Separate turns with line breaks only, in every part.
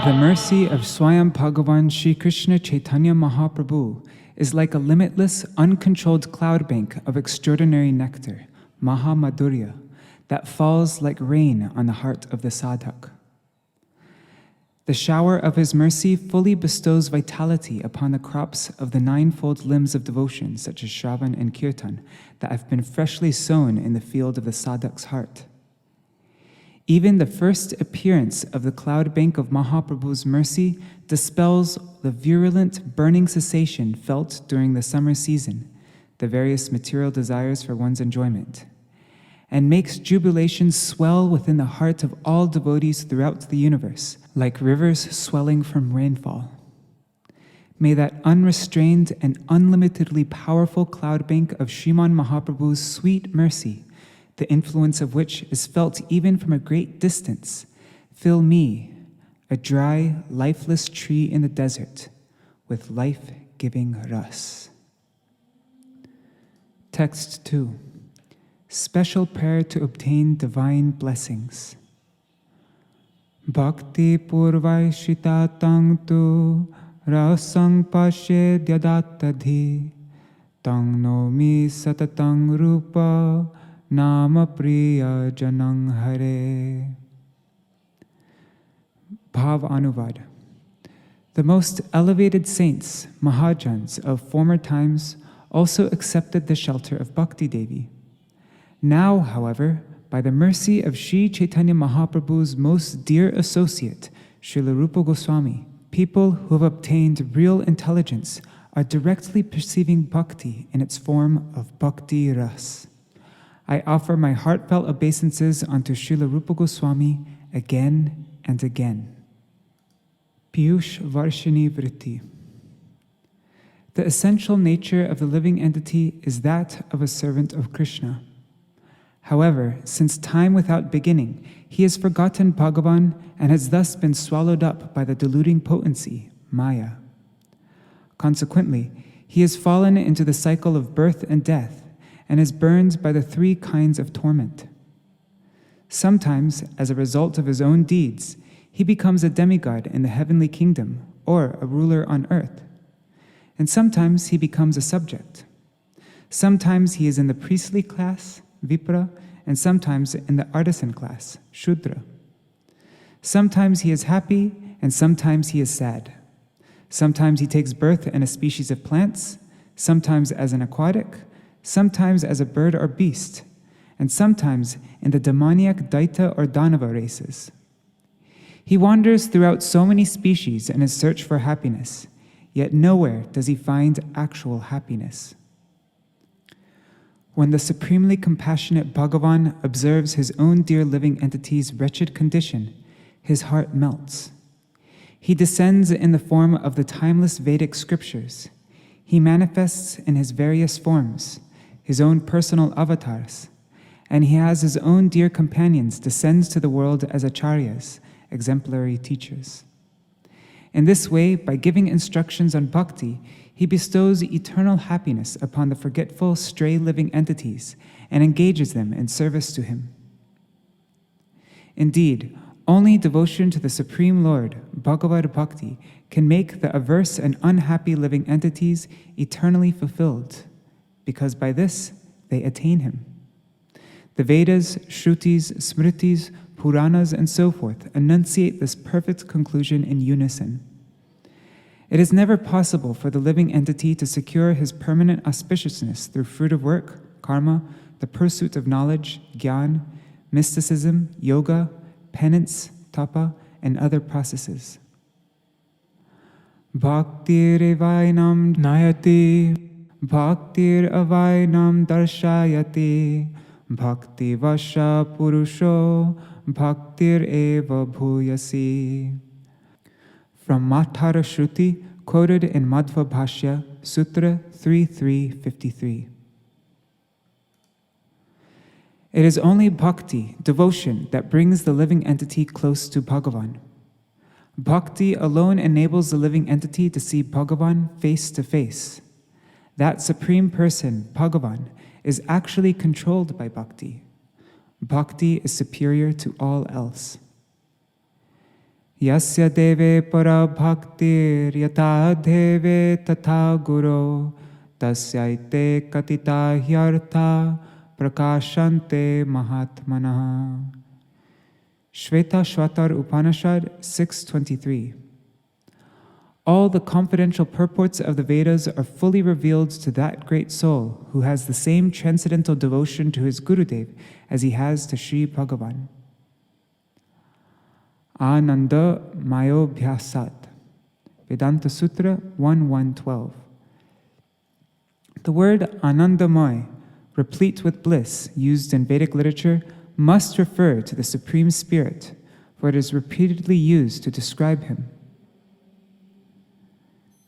The mercy of Swayam Bhagavan Shri Krishna Chaitanya Mahaprabhu is like a limitless, uncontrolled cloud bank of extraordinary nectar, Maha Madhurya, that falls like rain on the heart of the sadhak. The shower of his mercy fully bestows vitality upon the crops of the ninefold limbs of devotion, such as Shravan and Kirtan, that have been freshly sown in the field of the sadhak's heart. Even the first appearance of the cloud bank of Mahaprabhu's mercy dispels the virulent, burning cessation felt during the summer season, the various material desires for one's enjoyment, and makes jubilations swell within the heart of all devotees throughout the universe, like rivers swelling from rainfall. May that unrestrained and unlimitedly powerful cloud bank of Sriman Mahaprabhu's sweet mercy, the influence of which is felt even from a great distance, fill me, a dry, lifeless tree in the desert, with life-giving ras. Text 2. Special prayer to obtain divine blessings. Bhakti purvaishita tang tu rasang pashe dyadatadhi tang nomi satatang Rūpa Nama Priya Janang Hare. Bhav Anuvad. The most elevated saints, Mahājans of former times, also accepted the shelter of Bhakti Devi. Now, however, by the mercy of Sri Chaitanya Mahaprabhu's most dear associate, Śrīla Rūpa Gosvāmī, people who have obtained real intelligence are directly perceiving bhakti in its form of bhakti ras. I offer my heartfelt obeisances unto Śrīla Rūpa Gosvāmī again and again. Piyush Varshini Vritti. The essential nature of the living entity is that of a servant of Krishna. However, since time without beginning, he has forgotten Bhagavan and has thus been swallowed up by the deluding potency, Maya. Consequently, he has fallen into the cycle of birth and death, and is burned by the three kinds of torment. Sometimes, as a result of his own deeds, he becomes a demigod in the heavenly kingdom or a ruler on earth. And sometimes he becomes a subject. Sometimes he is in the priestly class, Vipra, and sometimes in the artisan class, Shudra. Sometimes he is happy, and sometimes he is sad. Sometimes he takes birth in a species of plants, sometimes as an aquatic, sometimes as a bird or beast, and sometimes in the demoniac Daita or Danava races. He wanders throughout so many species in his search for happiness, yet nowhere does he find actual happiness. When the supremely compassionate Bhagavan observes his own dear living entity's wretched condition, his heart melts. He descends in the form of the timeless Vedic scriptures. He manifests in his various forms, his own personal avatars, and he has his own dear companions descend to the world as acharyas, exemplary teachers. In this way, by giving instructions on bhakti, he bestows eternal happiness upon the forgetful, stray living entities and engages them in service to him. Indeed, only devotion to the Supreme Lord, Bhagavad Bhakti, can make the averse and unhappy living entities eternally fulfilled, because by this they attain him. The Vedas, Shrutis, Smritis, Puranas, and so forth enunciate this perfect conclusion in unison. It is never possible for the living entity to secure his permanent auspiciousness through fruit of work, karma, the pursuit of knowledge, jnana, mysticism, yoga, penance, tapa, and other processes. Bhaktir evainam nayati, bhaktir avainam darshayati, bhakti vasha purusho, bhaktir eva bhuyasi. From Mathara Shruti, quoted in Madhva Bhashya, Sutra 3353. It is only bhakti, devotion, that brings the living entity close to Bhagavan. Bhakti alone enables the living entity to see Bhagavan face to face. That supreme person, Bhagavan, is actually controlled by bhakti. Bhakti is superior to all else. Yasya deve para bhaktir yata deve tatha guru tasyaite katita hyartha prakashante mahatmanaha. Shvetashvatar Upanishad 6.23. All the confidential purports of the Vedas are fully revealed to that great soul who has the same transcendental devotion to his Gurudev as he has to Sri Bhagavan. Ananda Mayobhyasat, Vedanta Sutra 1.1.12. The word Anandamay, replete with bliss, used in Vedic literature, must refer to the Supreme Spirit, for it is repeatedly used to describe him.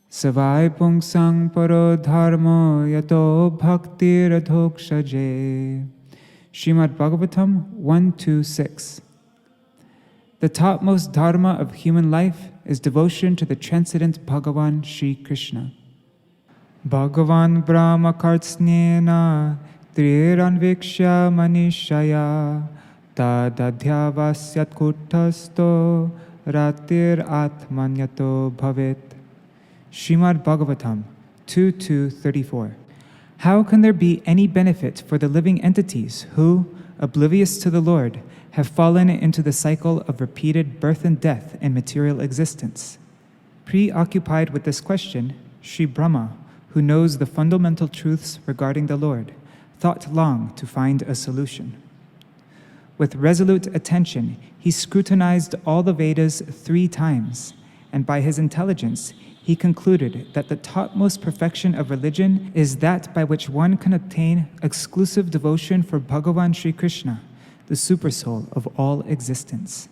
Savai pungsang paro dharma yato bhaktir adhokshaje. Srimad Bhagavatam 1.2.6. The topmost dharma of human life is devotion to the transcendent Bhagavan Shri Krishna. Bhagavan Brahma Kartsnena Triranvikshya Manishaya Tadadhyavasyat Kuttasto Ratir Atmanyato Bhavet. Srimad Bhagavatam 2.2.34. How can there be any benefit for the living entities who, oblivious to the Lord, have fallen into the cycle of repeated birth and death in material existence? Preoccupied with this question, Sri Brahma, who knows the fundamental truths regarding the Lord, thought long to find a solution. With resolute attention, he scrutinized all the Vedas 3 times, and by his intelligence, he concluded that the topmost perfection of religion is that by which one can obtain exclusive devotion for Bhagavan Sri Krishna, the supersoul of all existence.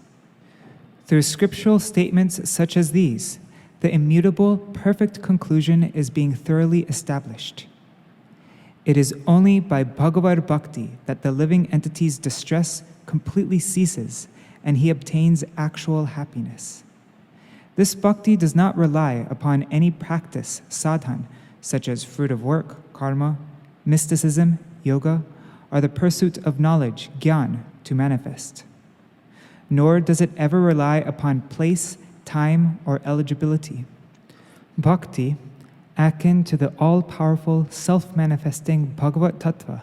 Through scriptural statements such as these, the immutable, perfect conclusion is being thoroughly established. It is only by Bhagavad Bhakti that the living entity's distress completely ceases and he obtains actual happiness. This bhakti does not rely upon any practice, sadhan, such as fruit of work, karma, mysticism, yoga, or the pursuit of knowledge, jnana, to manifest. Nor does it ever rely upon place, time, or eligibility. Bhakti, akin to the all-powerful, self-manifesting Bhagavat Tattva,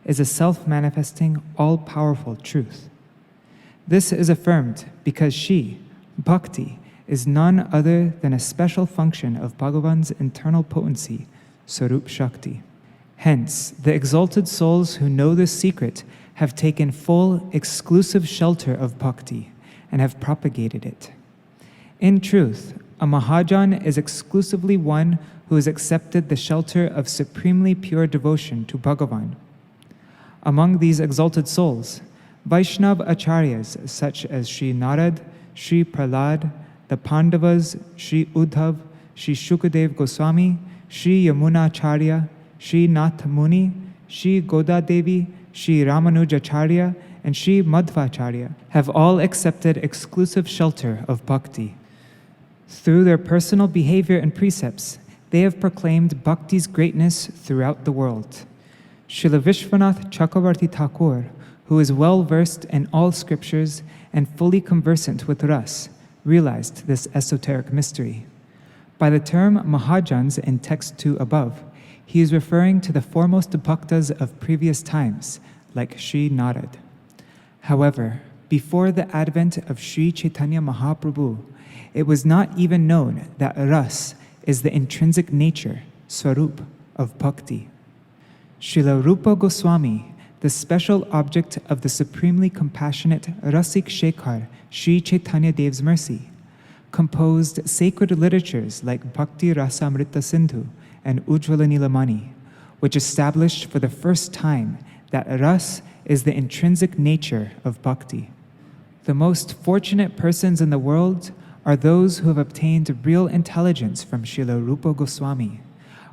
is a self-manifesting, all-powerful truth. This is affirmed because she, Bhakti, is none other than a special function of Bhagavan's internal potency, Sarup Shakti. Hence, the exalted souls who know this secret have taken full, exclusive shelter of bhakti and have propagated it. In truth, a Mahāraja is exclusively one who has accepted the shelter of supremely pure devotion to Bhagavan. Among these exalted souls, Vaishnava Acharyas such as Sri Narad, Sri Prahlad, the Pandavas, Sri Uddhav, Sri Shukadev Gosvāmī, Sri Yamunacharya, Sri Nath Muni, Sri Goda Devi, Sri Ramanujacharya, and Sri Madhvacharya have all accepted exclusive shelter of bhakti. Through their personal behavior and precepts, they have proclaimed bhakti's greatness throughout the world. Srila Vishwanath Chakravarti Thakur, who is well versed in all scriptures and fully conversant with Ras, realized this esoteric mystery. By the term Mahājans in text 2 above, he is referring to the foremost bhaktas of previous times, like Sri Narad. However, before the advent of Sri Chaitanya Mahaprabhu, it was not even known that Ras is the intrinsic nature, Swarup, of bhakti. Srila Rūpa Gosvāmī, the special object of the supremely compassionate Rasik Shekhar, Sri Chaitanya Dev's mercy, composed sacred literatures like Bhakti Rasamrita Sindhu and Ujjvala Nilamani, which established for the first time that Ras is the intrinsic nature of bhakti. The most fortunate persons in the world are those who have obtained real intelligence from Srila Rūpa Gosvāmī,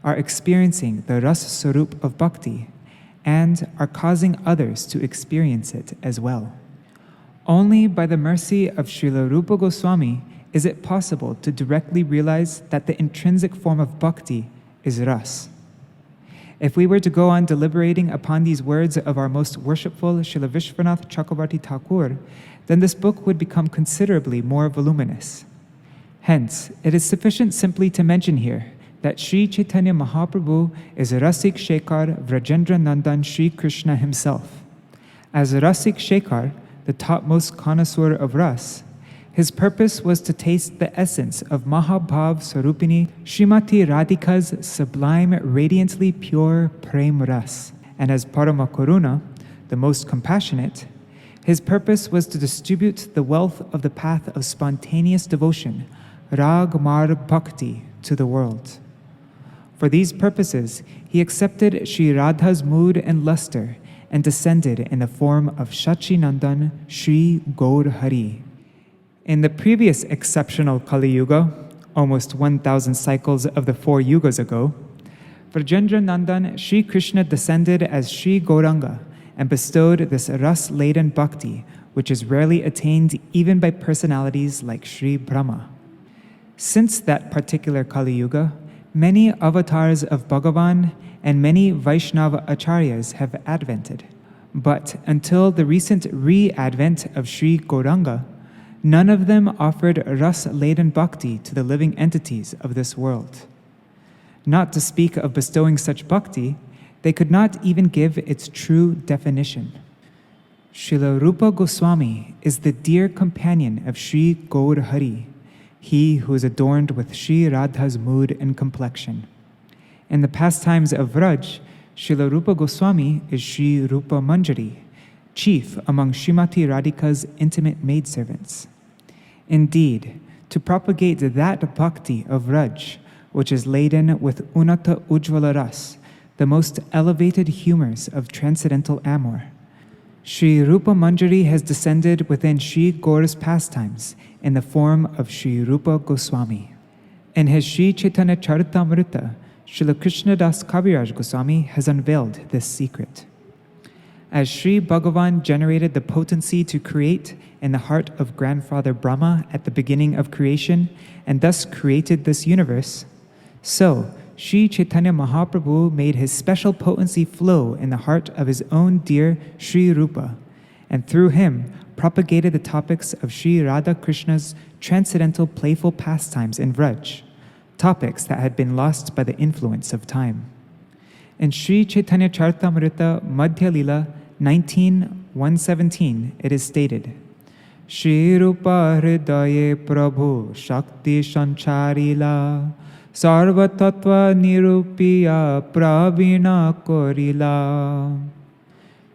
are experiencing the Ras Sarup of bhakti, and are causing others to experience it as well. Only by the mercy of Śrīla Rūpa Gosvāmī is it possible to directly realize that the intrinsic form of bhakti is ras. If we were to go on deliberating upon these words of our most worshipful Śrīla Vishwanath Chakravarti Thakur, then this book would become considerably more voluminous. Hence, it is sufficient simply to mention here that Sri Chaitanya Mahaprabhu is Rasik Shekhar Vrajendra Nandan Sri Krishna himself. As Rasik Shekhar, the topmost connoisseur of ras, his purpose was to taste the essence of Mahabhav Sarupini Srimati Radhika's sublime, radiantly pure Prem Ras. And as Parama Karuna, the most compassionate, his purpose was to distribute the wealth of the path of spontaneous devotion, Rag Mar Bhakti, to the world. For these purposes, he accepted Sri Radha's mood and luster and descended in the form of Shachinandan Sri Gaur Hari. In the previous exceptional Kali Yuga, almost 1,000 cycles of the 4 yugas ago, Vrajendra Nandan Sri Krishna descended as Sri Gauranga and bestowed this ras-laden bhakti, which is rarely attained even by personalities like Sri Brahma. Since that particular Kali Yuga, many avatars of Bhagavan and many Vaishnava acharyas have advented. But until the recent re-advent of Sri Gauranga, none of them offered ras-laden bhakti to the living entities of this world. Not to speak of bestowing such bhakti, they could not even give its true definition. Śrīla Rūpa Gosvāmī is the dear companion of Sri Gaur Hari, he who is adorned with Sri Radha's mood and complexion. In the pastimes of Vraj, Śrīla Rūpa Gosvāmī is Sri Rūpa Manjari, chief among Srimati Radhika's intimate maidservants. Indeed, to propagate that bhakti of Vraj, which is laden with Unata Ujvala Ras, the most elevated humors of transcendental amor, Sri Rūpa Manjari has descended within Sri Gaura's pastimes in the form of Sri Rūpa Gosvāmī. In his Sri Chaitanya Charitamrita, Srila Krishnadas Kaviraj Goswami has unveiled this secret. As Sri Bhagavan generated the potency to create in the heart of Grandfather Brahma at the beginning of creation and thus created this universe, so Sri Chaitanya Mahaprabhu made his special potency flow in the heart of his own dear Sri Rūpa, and through him propagated the topics of Sri Radha Krishna's transcendental playful pastimes in Vraj, topics that had been lost by the influence of time. In Sri Chaitanya Charitamrita Madhya Lila 19:117, it is stated, Shri Rūpa Hridaye Prabhu Shakti Sancharila Sarva Tattva Nirupiya Pravina Korila.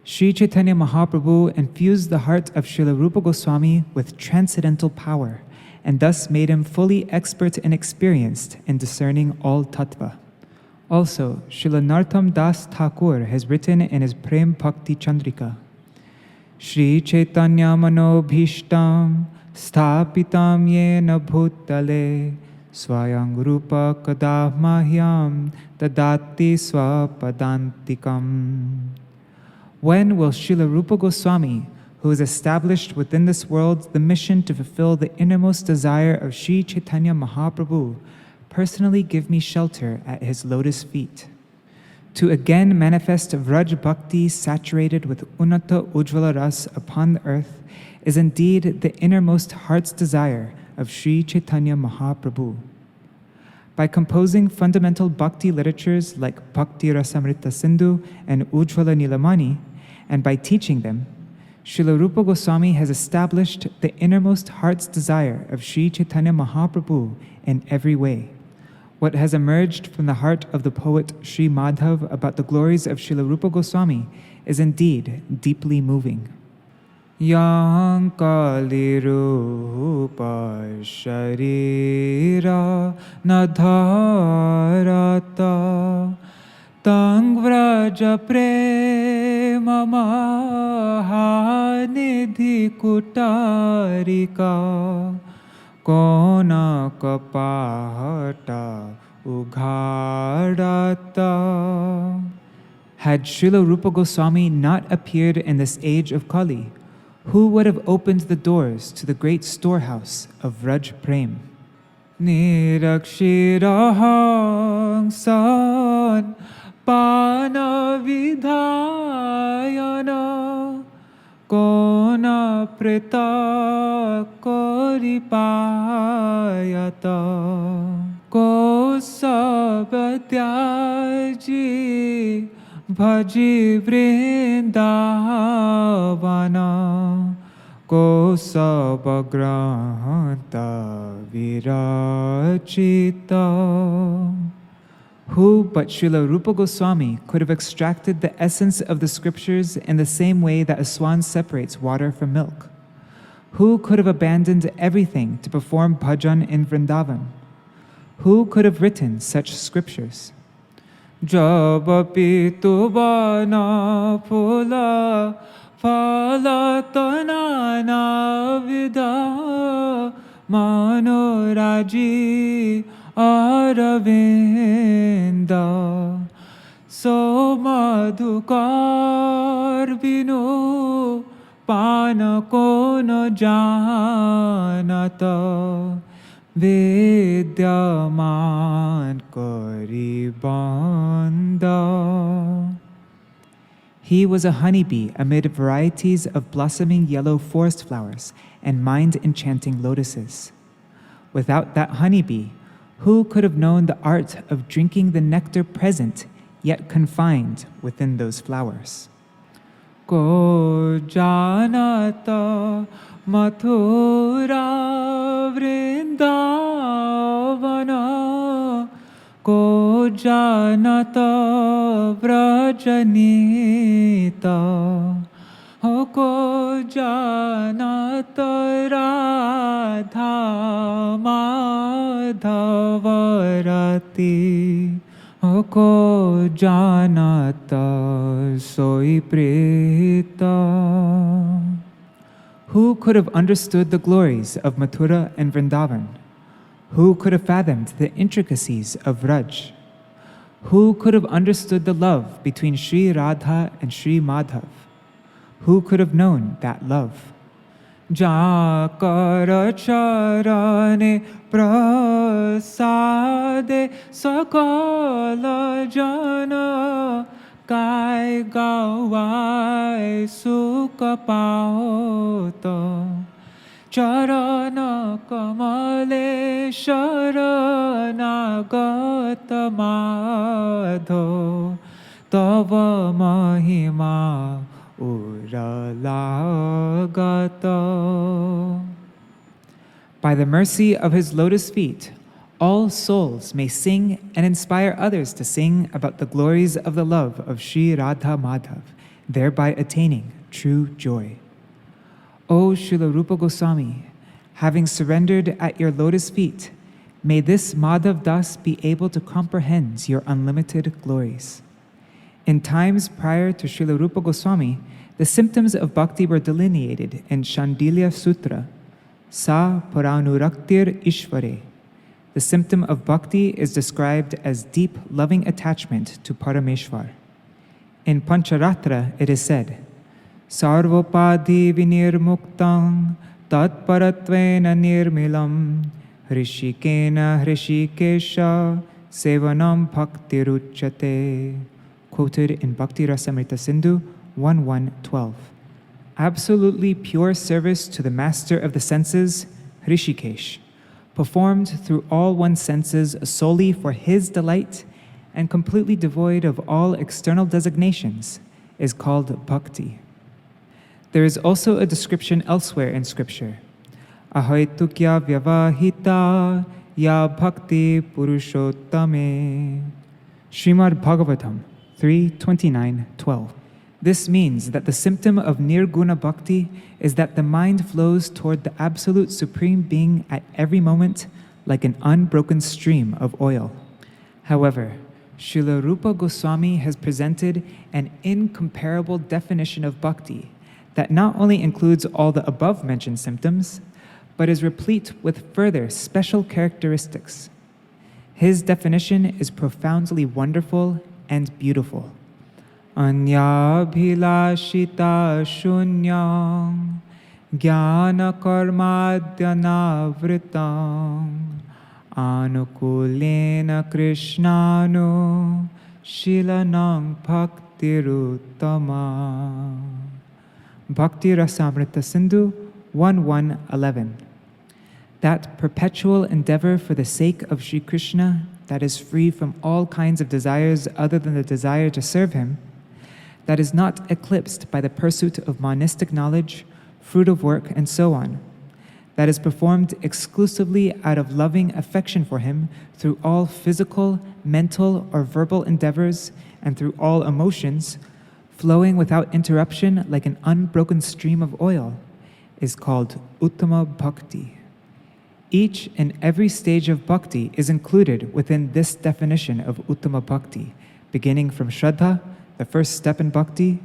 Sri Chaitanya Mahaprabhu infused the heart of Śrīla Rūpa Goswami with transcendental power, and thus made him fully expert and experienced in discerning all tattva. Also, Srila Narottam Das Thakur has written in his Prem Bhakti Chandrika, Shri Chaitanya Manobhishtam Sthapitam Yena Bhutale Swayam Rupa Kada Mahyam Dadati Swapadantikam. When will Śrīla Rūpa Goswami, who has established within this world the mission to fulfill the innermost desire of Sri Chaitanya Mahaprabhu, personally give me shelter at his lotus feet? To again manifest Vraj Bhakti saturated with Unata Ujvala Ras upon the earth is indeed the innermost heart's desire of Sri Chaitanya Mahaprabhu. By composing fundamental bhakti literatures like Bhakti Rasamrita Sindhu and Ujvala Nilamani, and by teaching them, Śrīla Rūpa Goswami has established the innermost heart's desire of Sri Chaitanya Mahaprabhu in every way. What has emerged from the heart of the poet Sri Madhav about the glories of Śrīla Rūpa Goswami is indeed deeply moving. Yang Kali Rūpa Sharira Nadharata Tang Vraja Prema Mahanidhi Kutarika Kona Kapahata Ughadata. Had Srila Rūpa Gosvāmī not appeared in this age of Kali, who would have opened the doors to the great storehouse of Vraj Prem? Nirakshirahang san pana vidhayana kona preta koripayata ko sabadyaji bhaji vrindavana ko sabagranta virachita. Who but Srila Rūpa Gosvāmī could have extracted the essence of the scriptures in the same way that a swan separates water from milk? Who could have abandoned everything to perform bhajan in Vrindavan? Who could have written such scriptures? Jabapi tuvana phula phalatana vida manoraji aravinda so madhukar binu pana kono janata vidyaman karibanda. He was a honeybee amid varieties of blossoming yellow forest flowers and mind-enchanting lotuses. Without that honeybee, who could have known the art of drinking the nectar present yet confined within those flowers? Ko janata mathura vrindavana ko janata vrajanita ko janata radha madhavarati ko janata soi prita. Who could have understood the glories of Mathura and Vrindavan? Who could have fathomed the intricacies of Vraj? Who could have understood the love between Sri Radha and Sri Madhav? Who could have known that love? Jakara charane prasade sakala jana kai gawai sukha paota charana kamale sharanagata madho tava mahima uralagata. By the mercy of his lotus feet, all souls may sing and inspire others to sing about the glories of the love of Sri Radha Madhav, thereby attaining true joy. O Srila Rūpa Gosvāmī, having surrendered at your lotus feet, may this Madhav Das be able to comprehend your unlimited glories. In times prior to Srila Rūpa Gosvāmī, the symptoms of bhakti were delineated in Shandilya Sutra, Sa Paranuraktir Ishvare. The symptom of bhakti is described as deep, loving attachment to Parameshwar. In Pancharatra, it is said, Sarvopadhi vinirmuktang tatparatvena nirmilam hrishikena hrishikesha sevanam bhaktiruchyate. Quoted in Bhakti Rasamrita Sindhu 1.1.12. Absolutely pure service to the master of the senses, Hrishikesh, performed through all one's senses solely for his delight and completely devoid of all external designations, is called bhakti. There is also a description elsewhere in scripture, Ahaitukya vyavahita ya bhakti purushottame. Srimad Bhagavatam 3.29.12. This means that the symptom of nirguna bhakti is that the mind flows toward the absolute supreme being at every moment like an unbroken stream of oil. However, Srila Rūpa Gosvāmī has presented an incomparable definition of bhakti that not only includes all the above-mentioned symptoms, but is replete with further special characteristics. His definition is profoundly wonderful and beautiful. Anyabhilashita shunyam jnana karmadyanavritam anukulena krishnanu shilanam bhaktiruttama. Bhakti Rasamrita Sindhu 1.1.11. That perpetual endeavor for the sake of Sri Krishna that is free from all kinds of desires other than the desire to serve him, that is not eclipsed by the pursuit of monistic knowledge, fruit of work, and so on, that is performed exclusively out of loving affection for him through all physical, mental, or verbal endeavors and through all emotions, flowing without interruption like an unbroken stream of oil, is called Uttama Bhakti. Each and every stage of bhakti is included within this definition of Uttama Bhakti, beginning from Shraddha, the first step in bhakti,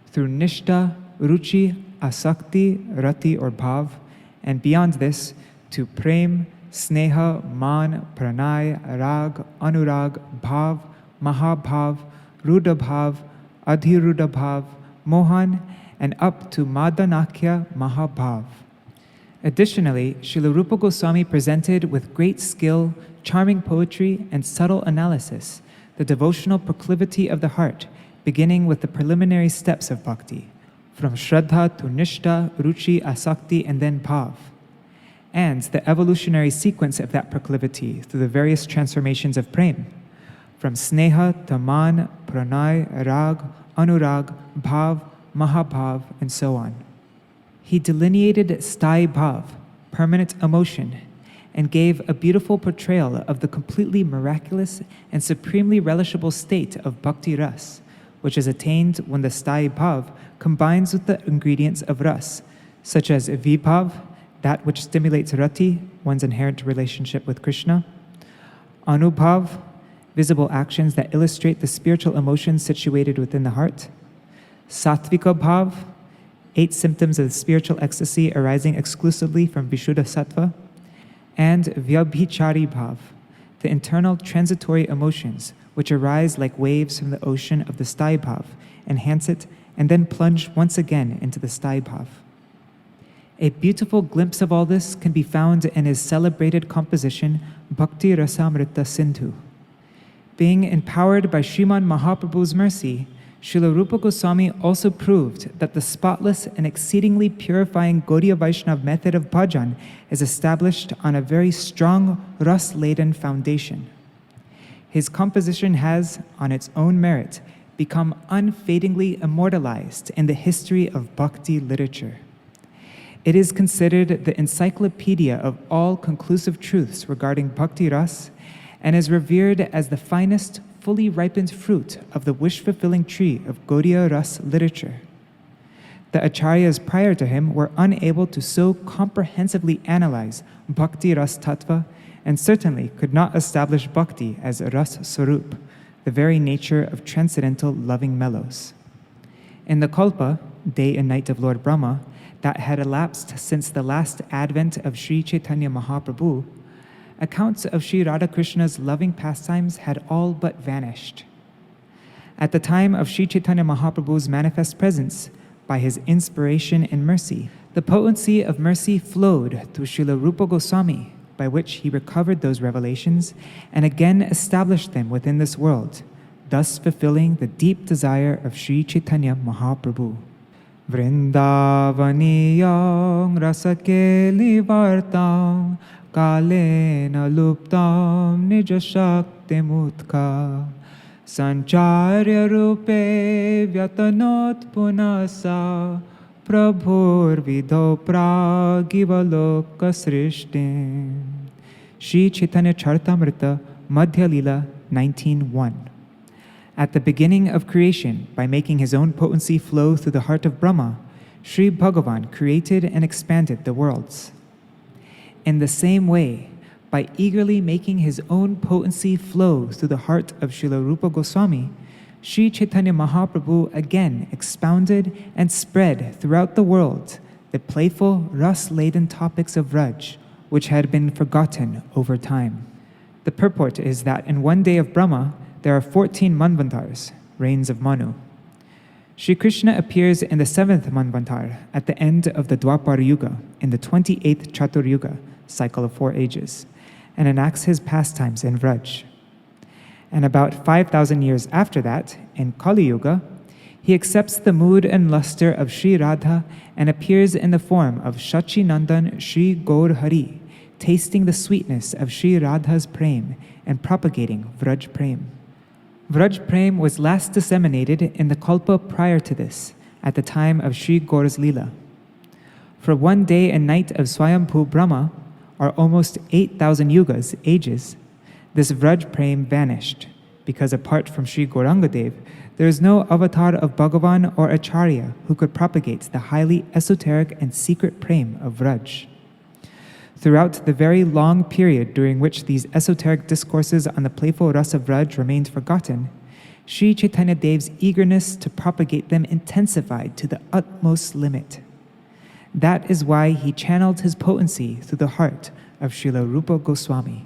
through Nishtha, Ruchi, Asakti, Rati or Bhav, and beyond this to Prem, Sneha, Man, Pranay, Rag, Anurag, Bhav, Mahabhav, Rudha Bhav, Adhirudha Bhav, Mohan, and up to Madanakhya Mahabhav. Additionally, Srila Rūpa Gosvāmī presented with great skill, charming poetry, and subtle analysis the devotional proclivity of the heart, beginning with the preliminary steps of bhakti, from Shraddha to Nishtha, Ruchi, Asakti, and then Bhav, and the evolutionary sequence of that proclivity through the various transformations of Prem, from Sneha to Man, Pranay, Rag, Anurag, Bhav, Mahabhav, and so on. He delineated Sthāyi Bhav, permanent emotion, and gave a beautiful portrayal of the completely miraculous and supremely relishable state of bhakti ras, which is attained when the Sthāyi Bhav combines with the ingredients of ras, such as Vibhav, that which stimulates rati, one's inherent relationship with Krishna, Anubhav, visible actions that illustrate the spiritual emotions situated within the heart, Sattvika Bhav, 8 symptoms of spiritual ecstasy arising exclusively from Vishuddha Sattva, and Vyabhichari Bhav, the internal transitory emotions which arise like waves from the ocean of the Sthāyi Bhav, enhance it, and then plunge once again into the Sthāyi Bhav. A beautiful glimpse of all this can be found in his celebrated composition Bhakti Rasamrita Sindhu. Being empowered by Sriman Mahaprabhu's mercy, Srila Rūpa Gosvāmī also proved that the spotless and exceedingly purifying Gaudiya Vaishnava method of bhajan is established on a very strong, ras-laden foundation. His composition has, on its own merit, become unfadingly immortalized in the history of bhakti literature. It is considered the encyclopedia of all conclusive truths regarding bhakti ras and is revered as the finest, fully ripened fruit of the wish-fulfilling tree of Gaudiya Ras literature. The acharyas prior to him were unable to so comprehensively analyze Bhakti Ras Tattva and certainly could not establish Bhakti as Ras Sarup, the very nature of transcendental loving mellows. In the Kalpa, day and night of Lord Brahma, that had elapsed since the last advent of Sri Chaitanya Mahaprabhu, accounts of Sri Radhakrishna's loving pastimes had all but vanished. At the time of Sri Chaitanya Mahaprabhu's manifest presence, by his inspiration and mercy, the potency of mercy flowed through Srila Rūpa Gosvāmī, by which he recovered those revelations and again established them within this world, thus fulfilling the deep desire of Sri Chaitanya Mahaprabhu. Vrindavaniyam rasakeli vartam Kalena luptam nija shakti mutka Sancharya rupe vyatanot punasa Prabhur vidho pragivaloka srishtim. Sri Chaitanya Charitamrita, Madhya Lila 19.1. At the beginning of creation, by making his own potency flow through the heart of Brahma, Sri Bhagavan created and expanded the worlds. In the same way, by eagerly making his own potency flow through the heart of Srila Rūpa Gosvāmī, Sri Chaitanya Mahaprabhu again expounded and spread throughout the world the playful, ras-laden topics of Raj, which had been forgotten over time. The purport is that in one day of Brahma, there are 14 manvantars, reigns of Manu. Shri Krishna appears in the 7th Manvantar at the end of the Dwapar Yuga in the 28th Chatur Yuga, cycle of 4 ages, and enacts his pastimes in Vraj. And about 5,000 years after that, in Kali Yuga, he accepts the mood and luster of Sri Radha and appears in the form of Shachi Nandan Sri Gaur Hari, tasting the sweetness of Sri Radha's prem and propagating Vraj Prem. Vraj Prem was last disseminated in the Kalpa prior to this, at the time of Sri Gaur's Leela. For 1 day and night of Swayambhu Brahma, or almost 8,000 yugas, ages, this Vraj Prem vanished, because apart from Sri Gaurangadev, there is no avatar of Bhagavan or Acharya who could propagate the highly esoteric and secret Prem of Vraj. Throughout the very long period during which these esoteric discourses on the playful rasa Vraj remained forgotten, Sri Chaitanya Dev's eagerness to propagate them intensified to the utmost limit. That is why he channeled his potency through the heart of Srila Rūpa Gosvāmī.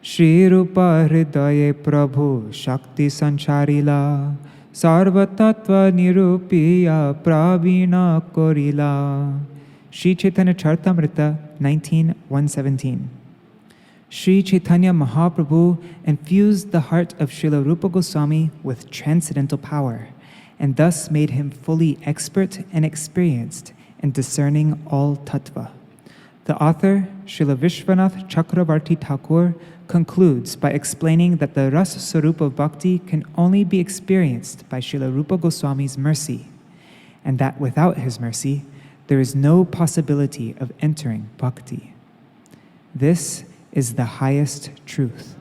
Shri Rūpa Hridaye Prabhu Shakti Sancharila Sarva Tattva Nirupiya Pravina Korila. Sri Chaitanya Charitamrita 19:117. Sri Chaitanya Mahaprabhu infused the heart of Srila Rūpa Gosvāmī with transcendental power, and thus made him fully expert and experienced in discerning all tattva. The author, Srila Vishwanath Chakravarti Thakur, concludes by explaining that the Rasa Sarupa of Bhakti can only be experienced by Srila Rūpa Gosvāmī's mercy, and that without his mercy, there is no possibility of entering Bhakti. This is the highest truth.